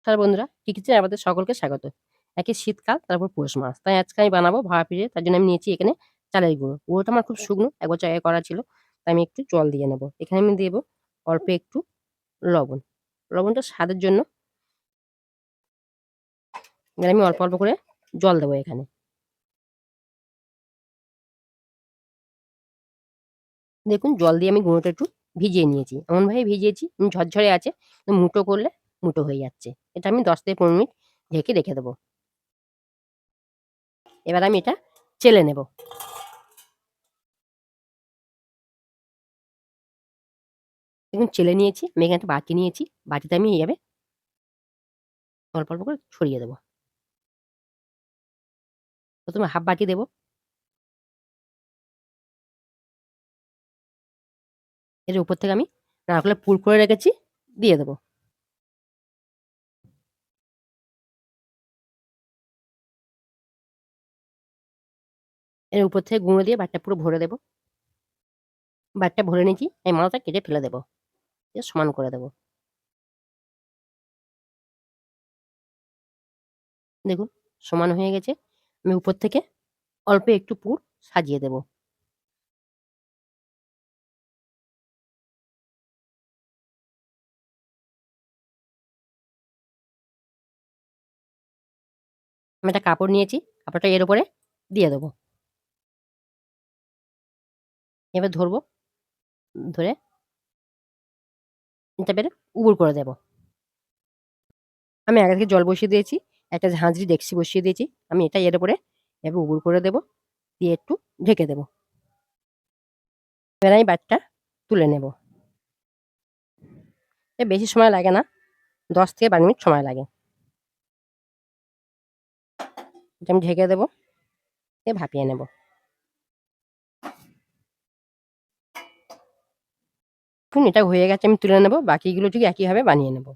নমস্কার বন্ধুরা, কিচেনে আমাদের সকলকে স্বাগত। একে শীতকাল, তারপর পৌষ মাস। তাই আজকে আমি বানাবো ভাপা পিঠে। তার জন্য আমি নিয়েছি এখানে চালের গুঁড়ো। গুঁড়োটা আমার খুব শুকনো, একবার জায়গায় করা ছিল। তাই আমি একটু জল দিয়ে নেব। এখানে আমি দেব অল্প একটু লবণ। লবণটা স্বাদের জন্য। এখানে আমি অল্প, অল্প করে জল দেবো এখানে। দেখুন জল দিয়ে আমি গুঁড়োটা একটু ভিজিয়ে নিয়েছি। এমনভাবে ভিজিয়েছি ঝরঝরে আছে। মুঠো করলে মুঠো হয়ে যাচ্ছে। এটা আমি ১০ থেকে ১৫ মিনিট ঢেকে রেখে দেবো। এবার আমি এটা চেলে নেব। দেখুন চেলে নিয়েছি। আমি এখানে একটা বাটি নিয়েছি। বাটিতে আমি এইভাবে অল্প, অল্প করে ছড়িয়ে দেব। ১ম এ হাফ বাটি দেব। এর উপর থেকে আমি নারকেলের পুর করে রেখেছি দিয়ে দেব। এর উপর থেকে গুঁড়ো দিয়ে বাটিটা পুরো ভরে দেব। বাটিটা ভরে নিয়েছি। আমি মাথাটা কেটে ফেলে দেব। দিয়ে সমান করে দেব। দেখুন সমান হয়ে গেছে। আমি উপর থেকে অল্প একটু পুর সাজিয়ে দেব। আমি একটা কাপড় নিয়েছি। কাপড়টা এর উপরে দিয়ে দেব। এবার ধরবো। ধরে এটা বের উবুড় করে দেব। আমি আগে থেকে জল বসিয়ে দিয়েছি। একটা ঝাঁঝরি ডেকচি বসিয়ে দিয়েছি। আমি এটা এর উপরে এভাবে উবুড় করে দেব। দিয়ে একটু ঢেকে দেব। এবার আমি বাটিটা তুলে নেব। বেশি সময় লাগে না। ১০ থেকে ১২ মিনিট সময় লাগে। এটা আমি ঢেকে দেব। দিয়ে ভাপিয়ে নেব। দেখুন এটা হয়ে গেছে। আমি তুলে নেব। বাকিগুলো ঠিক একইভাবে বানিয়ে নেব।